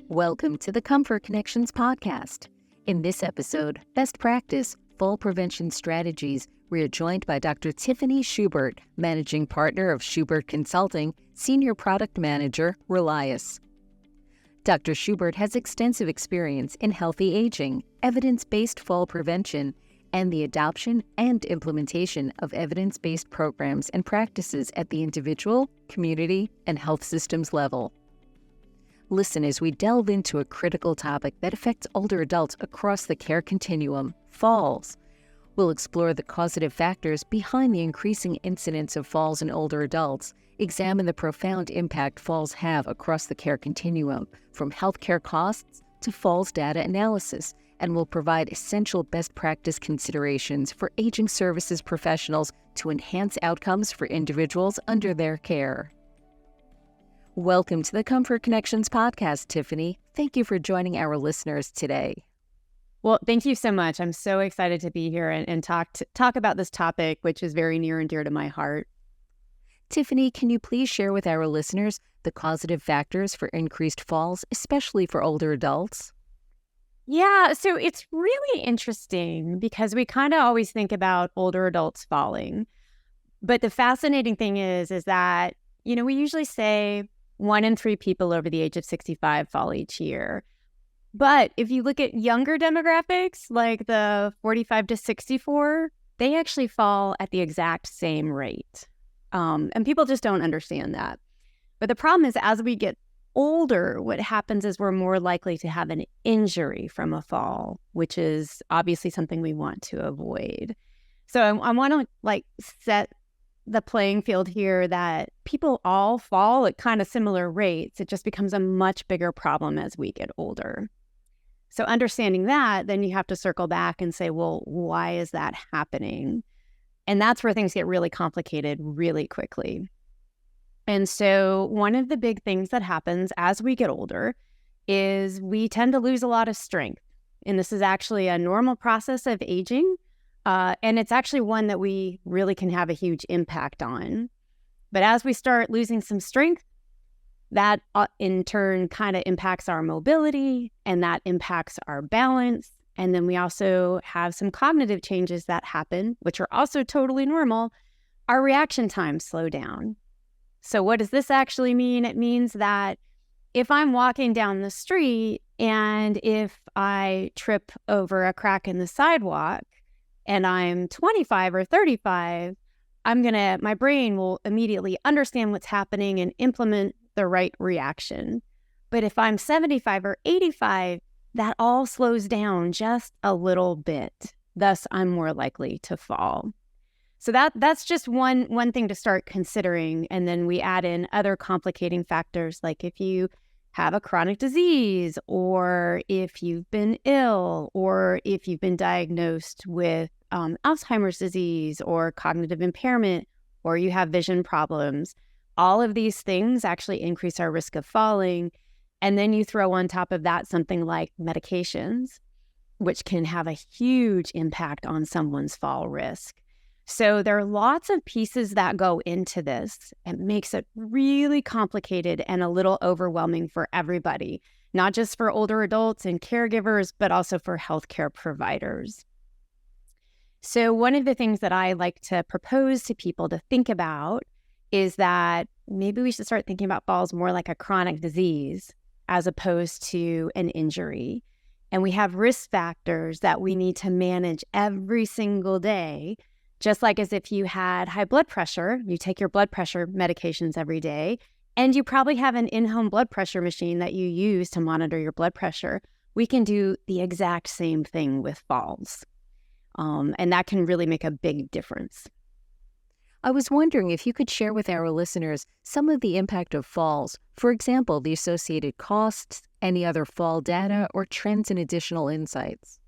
Welcome to the Comfort Connections podcast. In this episode, Best Practice, Fall Prevention Strategies, we are joined by Dr. Tiffany Schubert, Managing Partner of Schubert Consulting, Senior Product Manager, Relias. Dr. Schubert has extensive experience in healthy aging, evidence-based fall prevention, and the adoption and implementation of evidence-based programs and practices at the individual, community, and health systems level. Listen as we delve into a critical topic that affects older adults across the care continuum, falls. We'll explore the causative factors behind the increasing incidence of falls in older adults, examine the profound impact falls have across the care continuum, from healthcare costs to falls data analysis, and will provide essential best practice considerations for aging services professionals to enhance outcomes for individuals under their care. Welcome to the Comfort Connections podcast, Tiffany. Thank you for joining our listeners today. Well, thank you so much. I'm so excited to be here and talk about this topic, which is very near and dear to my heart. Tiffany, can you please share with our listeners the causative factors for increased falls, especially for older adults? Yeah, so it's really interesting because we kind of always think about older adults falling. But the fascinating thing is that, we usually say 1 in 3 people over the age of 65 fall each year. But if you look at younger demographics, like the 45 to 64, they actually fall at the exact same rate. And people just don't understand that. But the problem is, as we get older, what happens is we're more likely to have an injury from a fall, which is obviously something we want to avoid. So I want to set the playing field here that people all fall at kind of similar rates. It just becomes a much bigger problem as we get older. So understanding that, then you have to circle back and say, well, why is that happening? And that's where things get really complicated really quickly. And so one of the big things that happens as we get older is we tend to lose a lot of strength. And this is actually a normal process of aging. And it's actually one that we really can have a huge impact on. But as we start losing some strength, that in turn kind of impacts our mobility, and that impacts our balance. And then we also have some cognitive changes that happen, which are also totally normal. Our reaction times slow down. So what does this actually mean? It means that if I'm walking down the street and if I trip over a crack in the sidewalk and I'm 25 or 35, my brain will immediately understand what's happening and implement the right reaction. But if I'm 75 or 85, that all slows down just a little bit. Thus, I'm more likely to fall. So that's just one thing to start considering. And then we add in other complicating factors, like if you have a chronic disease, or if you've been ill, or if you've been diagnosed with Alzheimer's disease or cognitive impairment, or you have vision problems. All of these things actually increase our risk of falling. And then you throw on top of that something like medications, which can have a huge impact on someone's fall risk. So there are lots of pieces that go into this. It makes it really complicated and a little overwhelming for everybody, not just for older adults and caregivers, but also for healthcare providers. So one of the things that I like to propose to people to think about is that maybe we should start thinking about falls more like a chronic disease as opposed to an injury. And we have risk factors that we need to manage every single day. Just like as if you had high blood pressure, you take your blood pressure medications every day, and you probably have an in-home blood pressure machine that you use to monitor your blood pressure. We can do the exact same thing with falls. And that can really make a big difference. I was wondering if you could share with our listeners some of the impact of falls, for example, the associated costs, any other fall data, or trends and additional insights.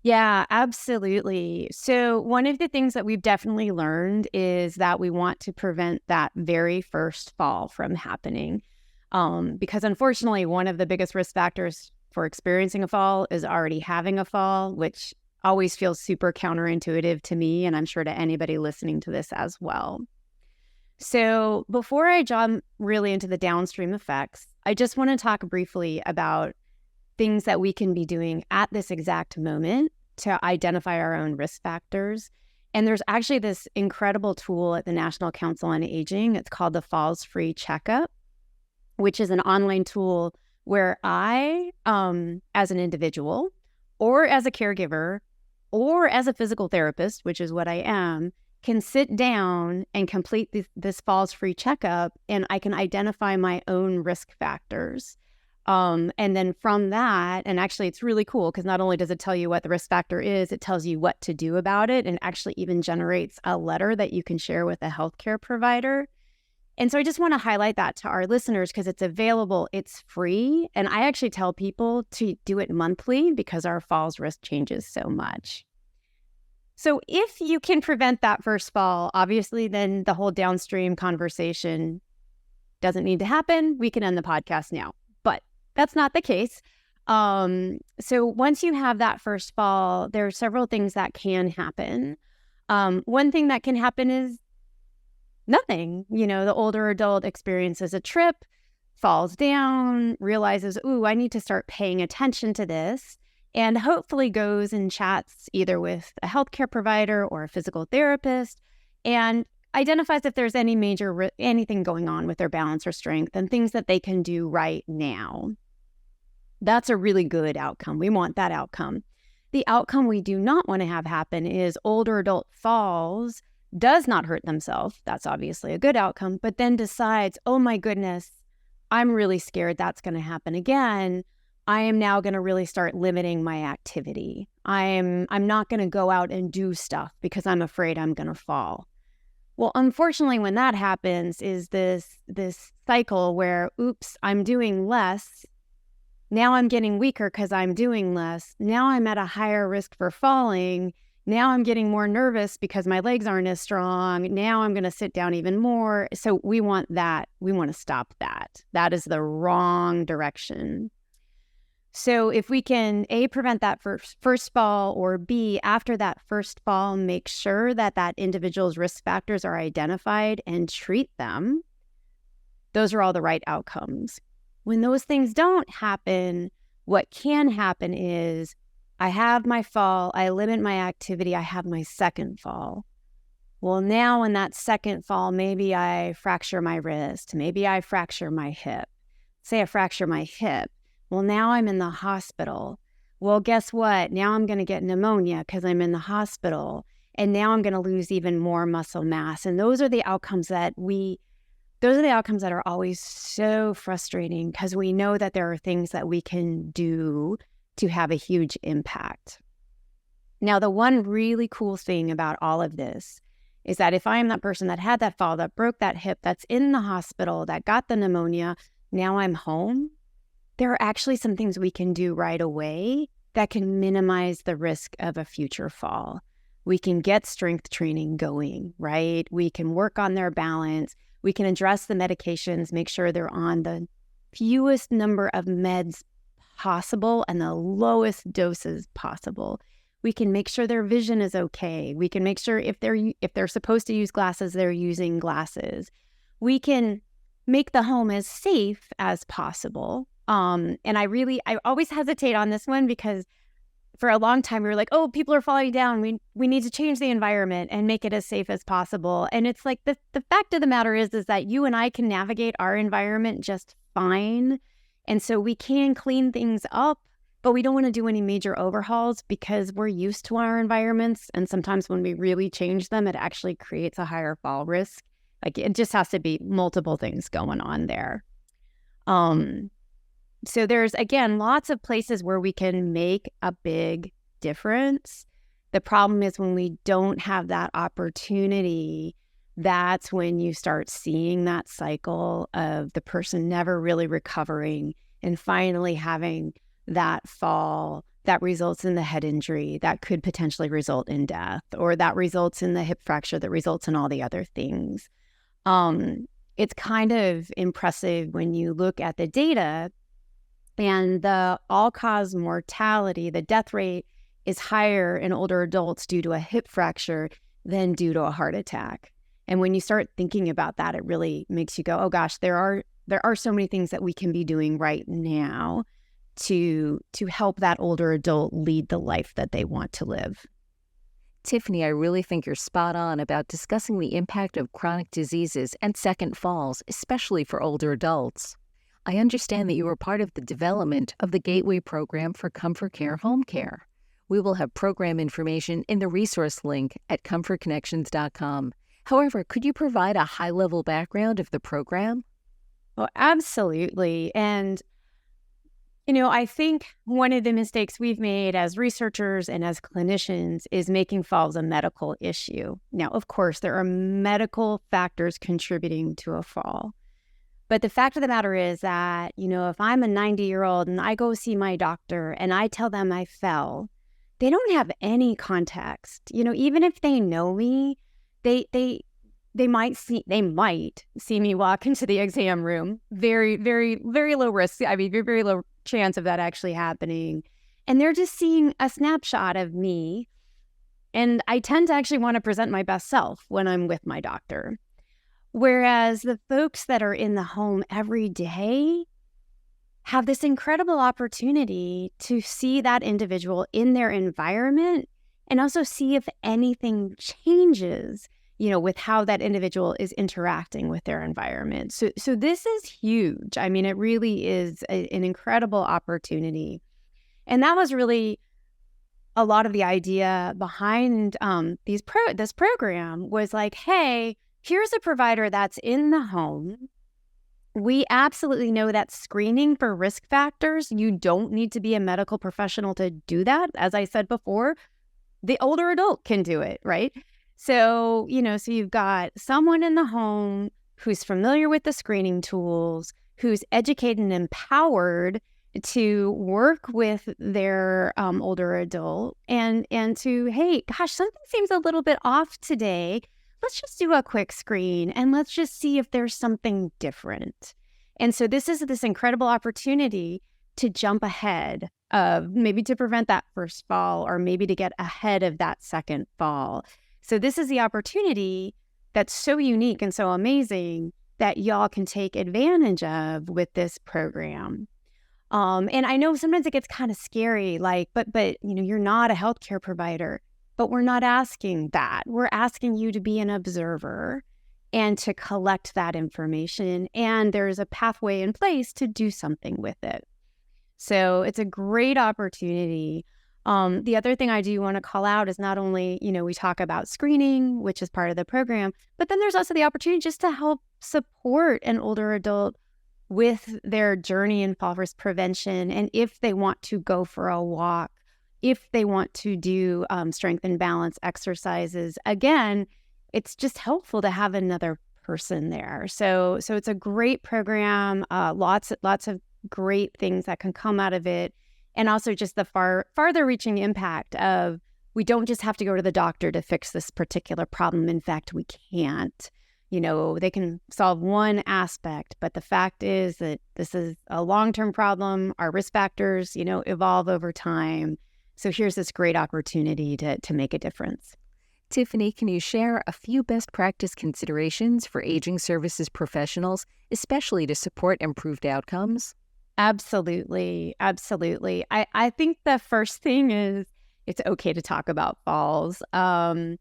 Yeah, absolutely. So one of the things that we've definitely learned is that we want to prevent that very first fall from happening. Because unfortunately, one of the biggest risk factors for experiencing a fall is already having a fall, which always feels super counterintuitive to me, and I'm sure to anybody listening to this as well. So before I jump really into the downstream effects, I just want to talk briefly about things that we can be doing at this exact moment to identify our own risk factors. And there's actually this incredible tool at the National Council on Aging. It's called the Falls Free Checkup, which is an online tool where I, as an individual or as a caregiver or as a physical therapist, which is what I am, can sit down and complete this Falls Free Checkup, and I can identify my own risk factors. And then from that, and actually it's really cool because not only does it tell you what the risk factor is, it tells you what to do about it, and actually even generates a letter that you can share with a healthcare provider. And so I just want to highlight that to our listeners because it's available, it's free. And I actually tell people to do it monthly because our falls risk changes so much. So if you can prevent that first fall, obviously then the whole downstream conversation doesn't need to happen. We can end the podcast now, but that's not the case. So once you have that first fall, there are several things that can happen. One thing that can happen is nothing. The older adult experiences a trip, falls down, realizes, ooh, I need to start paying attention to this, and hopefully goes and chats either with a healthcare provider or a physical therapist and identifies if there's any major anything going on with their balance or strength and things that they can do right now. That's a really good outcome. We want that outcome. The outcome we do not want to have happen is older adult falls, does not hurt themselves. That's obviously a good outcome, but then decides, oh my goodness, I'm really scared that's going to happen again. I am now going to really start limiting my activity. I'm not going to go out and do stuff because I'm afraid I'm going to fall. Well, unfortunately, when that happens is this cycle where, oops, I'm doing less. Now I'm getting weaker because I'm doing less. Now I'm at a higher risk for falling. Now I'm getting more nervous because my legs aren't as strong. Now I'm going to sit down even more. So we want that. We want to stop that. That is the wrong direction. So if we can, A, prevent that first fall, or B, after that first fall, make sure that that individual's risk factors are identified and treat them, those are all the right outcomes. When those things don't happen, what can happen is I have my fall, I limit my activity, I have my second fall. Well, now in that second fall, maybe I fracture my wrist, maybe I fracture my hip. Say I fracture my hip. Well, now I'm in the hospital. Well, guess what? Now I'm going to get pneumonia because I'm in the hospital. And now I'm going to lose even more muscle mass. And those are the outcomes that are always so frustrating because we know that there are things that we can do to have a huge impact. Now, the one really cool thing about all of this is that if I am that person that had that fall, that broke that hip, that's in the hospital, that got the pneumonia, now I'm home, there are actually some things we can do right away that can minimize the risk of a future fall. We can get strength training going, right? We can work on their balance. We can address the medications, make sure they're on the fewest number of meds possible and the lowest doses possible. We can make sure their vision is okay. We can make sure if they're supposed to use glasses, they're using glasses. We can make the home as safe as possible. And I always hesitate on this one because for a long time we were like, oh, people are falling down. We need to change the environment and make it as safe as possible. And it's like the fact of the matter is that you and I can navigate our environment just fine. And so we can clean things up, but we don't want to do any major overhauls because we're used to our environments. And sometimes when we really change them, it actually creates a higher fall risk. Like it just has to be multiple things going on there. So there's, again, lots of places where we can make a big difference. The problem is when we don't have that opportunity, that's when you start seeing that cycle of the person never really recovering and finally having that fall that results in the head injury that could potentially result in death, or that results in the hip fracture that results in all the other things. It's kind of impressive when you look at the data. And the all-cause mortality, the death rate, is higher in older adults due to a hip fracture than due to a heart attack. And when you start thinking about that, it really makes you go, oh gosh, there there are so many things that we can be doing right now to help that older adult lead the life that they want to live. Tiffany, I really think you're spot on about discussing the impact of chronic diseases and second falls, especially for older adults. I understand that you were part of the development of the Gateway program for ComForCare Home Care. We will have program information in the resource link at ComForConnections.com. However, could you provide a high-level background of the program? Well, absolutely. And I think one of the mistakes we've made as researchers and as clinicians is making falls a medical issue. Now, of course, there are medical factors contributing to a fall. But the fact of the matter is that, if I'm a 90-year-old and I go see my doctor and I tell them I fell, they don't have any context. Even if they know me, they might see me walk into the exam room. Very, very, very low risk. I mean, very, very low chance of that actually happening. And they're just seeing a snapshot of me. And I tend to actually want to present my best self when I'm with my doctor. Whereas the folks that are in the home every day have this incredible opportunity to see that individual in their environment and also see if anything changes, with how that individual is interacting with their environment. So this is huge. I mean, it really is an incredible opportunity. And that was really a lot of the idea behind this program was like, hey, here's a provider that's in the home. We absolutely know that screening for risk factors, you don't need to be a medical professional to do that. As I said before, the older adult can do it, right? So, so you've got someone in the home who's familiar with the screening tools, who's educated and empowered to work with their older adult and to, hey, gosh, something seems a little bit off today. Let's just do a quick screen and let's just see if there's something different. And so this is this incredible opportunity to jump ahead of maybe to prevent that first fall or maybe to get ahead of that second fall. So this is the opportunity that's so unique and so amazing that y'all can take advantage of with this program. And I know sometimes it gets kind of scary, like, but you're not a healthcare provider. But we're not asking that. We're asking you to be an observer and to collect that information. And there's a pathway in place to do something with it. So it's a great opportunity. The other thing I do want to call out is not only, we talk about screening, which is part of the program, but then there's also the opportunity just to help support an older adult with their journey in fall risk prevention. And if they want to go for a walk, if they want to do strength and balance exercises, again, it's just helpful to have another person there. So it's a great program, lots of great things that can come out of it. And also just the farther reaching impact of we don't just have to go to the doctor to fix this particular problem. In fact, we can't. They can solve one aspect, but the fact is that this is a long-term problem. Our risk factors, evolve over time. So here's this great opportunity to make a difference. Tiffany, can you share a few best practice considerations for aging services professionals, especially to support improved outcomes? Absolutely. Absolutely. I think the first thing is it's okay to talk about falls. Older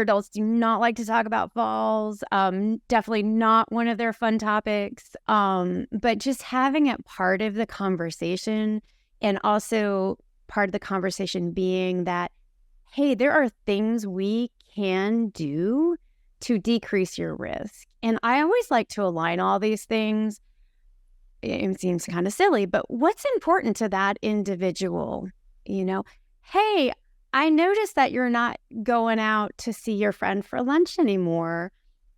adults do not like to talk about falls. Definitely not one of their fun topics. But just having it part of the conversation. And also part of the conversation being that, hey, there are things we can do to decrease your risk. And I always like to align all these things. It seems kind of silly, but what's important to that individual? Hey, I noticed that you're not going out to see your friend for lunch anymore.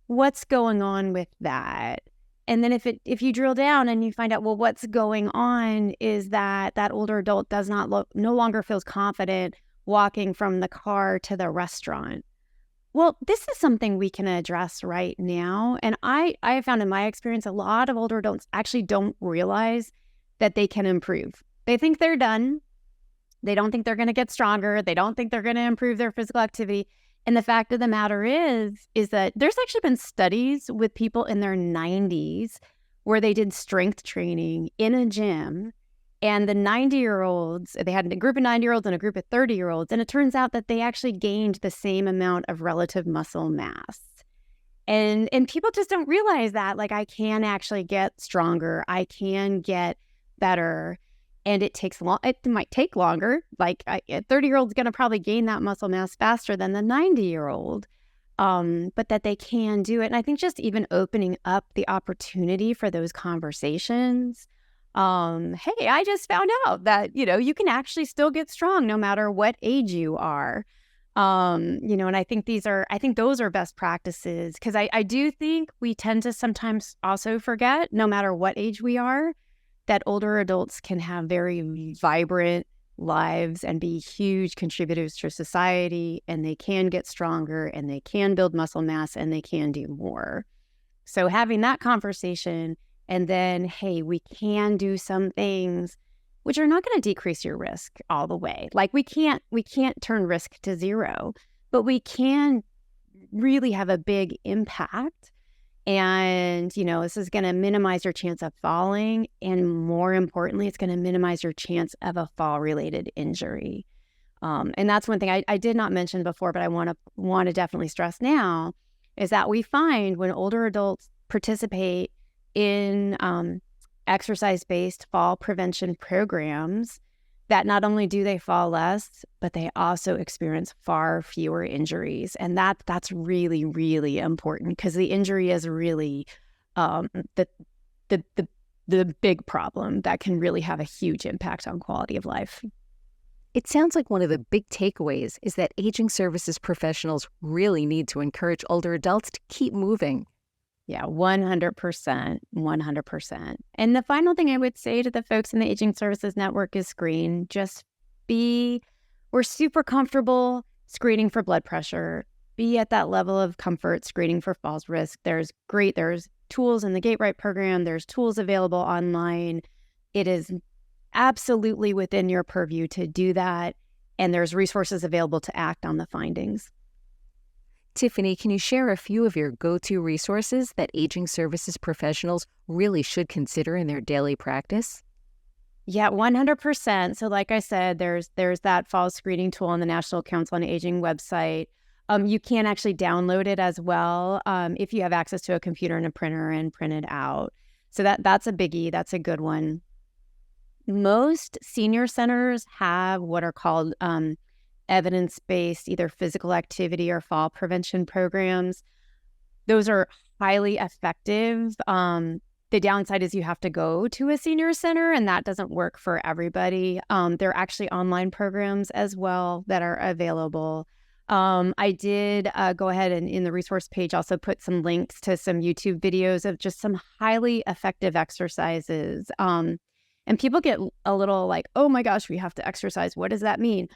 What's going on with that? And then if you drill down and you find out, well, what's going on is that older adult no longer feels confident walking from the car to the restaurant. Well, this is something we can address right now. And I have found in my experience, a lot of older adults actually don't realize that they can improve. They think they're done. They don't think they're going to get stronger. They don't think they're going to improve their physical activity. And the fact of the matter is that there's actually been studies with people in their 90s where they did strength training in a gym, and the 90-year-olds, they had a group of 90-year-olds and a group of 30-year-olds, and it turns out that they actually gained the same amount of relative muscle mass. And people just don't realize that, like, I can actually get stronger, I can get better, and it might take longer. Like, a 30-year-old's going to probably gain that muscle mass faster than the 90-year-old. But that they can do it. And I think just even opening up the opportunity for those conversations. Hey, I just found out that, you can actually still get strong no matter what age you are. And I think those are best practices, because I do think we tend to sometimes also forget, no matter what age we are, that older adults can have very vibrant lives and be huge contributors to society, and they can get stronger, and they can build muscle mass, and they can do more. So having that conversation, and then, hey, we can do some things which are not going to decrease your risk all the way. Like, we can't turn risk to zero, but we can really have a big impact. And, this is going to minimize your chance of falling. And more importantly, it's going to minimize your chance of a fall-related injury. And that's one thing I did not mention before, but I want to definitely stress now, is that we find when older adults participate in exercise-based fall prevention programs, that not only do they fall less, but they also experience far fewer injuries. And that's really, really important, because the injury is really the big problem that can really have a huge impact on quality of life. It sounds like one of the big takeaways is that aging services professionals really need to encourage older adults to keep moving. Yeah, 100%, 100%. And the final thing I would say to the folks in the Aging Services Network is screen. We're super comfortable screening for blood pressure. Be at that level of comfort screening for falls risk. There's tools in the Gate Right program. There's tools available online. It is absolutely within your purview to do that. And there's resources available to act on the findings. Tiffany, can you share a few of your go-to resources that aging services professionals really should consider in their daily practice? Yeah, 100%. So like I said, there's that falls screening tool on the National Council on Aging website. You can actually download it as well if you have access to a computer and a printer, and print it out. So that's a biggie. That's a good one. Most senior centers have what are called evidence-based, either physical activity or fall prevention programs. Those are highly effective. The downside is you have to go to a senior center, and that doesn't work for everybody. There are actually online programs as well that are available. I did go ahead and in the resource page also put some links to some YouTube videos of just some highly effective exercises. And people get a little like, oh my gosh, we have to exercise. What does that mean?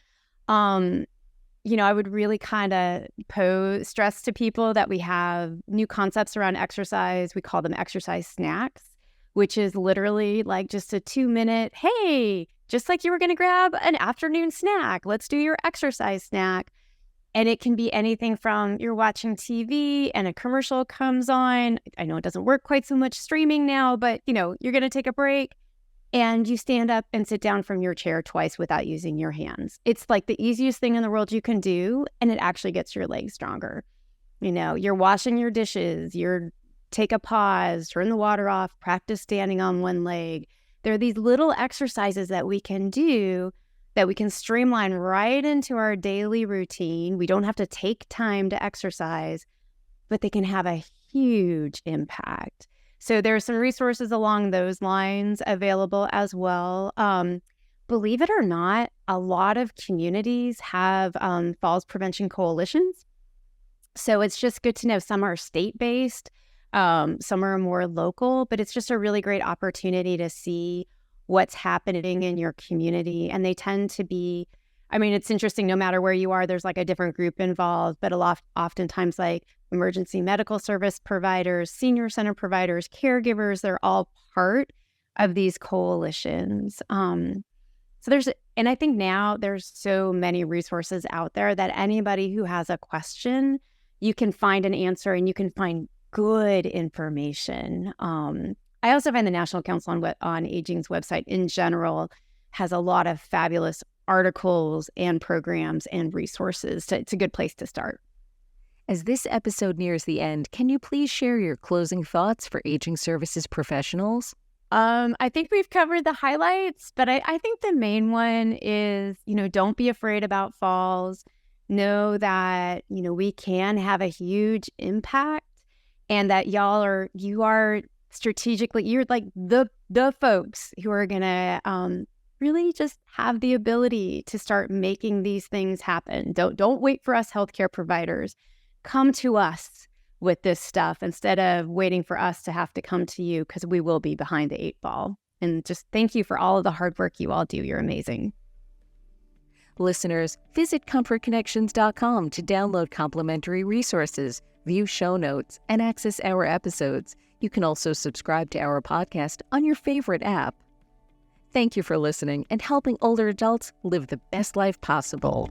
I would really kind of stress to people that we have new concepts around exercise. We call them exercise snacks, which is literally like just a 2-minute, hey, just like you were going to grab an afternoon snack, let's do your exercise snack. And it can be anything from you're watching TV and a commercial comes on. I know it doesn't work quite so much streaming now, but you're going to take a break. And you stand up and sit down from your chair twice without using your hands. It's like the easiest thing in the world you can do, and it actually gets your legs stronger. You're washing your dishes, take a pause, turn the water off, practice standing on one leg. There are these little exercises that we can do that we can streamline right into our daily routine. We don't have to take time to exercise, but they can have a huge impact. So there's some resources along those lines available as well. Believe it or not, a lot of communities have falls prevention coalitions. So it's just good to know some are state-based, some are more local, but it's just a really great opportunity to see what's happening in your community. And they tend to be, it's interesting, no matter where you are, there's like a different group involved, but oftentimes like emergency medical service providers, senior center providers, caregivers, they're all part of these coalitions. And I think now there's so many resources out there that anybody who has a question, you can find an answer and you can find good information. I also find the National Council on Aging's website in general has a lot of fabulous articles and programs and resources. It's a good place to start. As this episode nears the end, can you please share your closing thoughts for aging services professionals? I think we've covered the highlights, but I think the main one is, don't be afraid about falls. Know that, we can have a huge impact and that you are strategically, you're like the folks who are going to really just have the ability to start making these things happen. Don't wait for us healthcare providers. Come to us with this stuff instead of waiting for us to have to come to you, because we will be behind the 8 ball. And just thank you for all of the hard work you all do. You're amazing. Listeners, visit ComfortConnections.com to download complimentary resources, view show notes, and access our episodes. You can also subscribe to our podcast on your favorite app. Thank you for listening and helping older adults live the best life possible.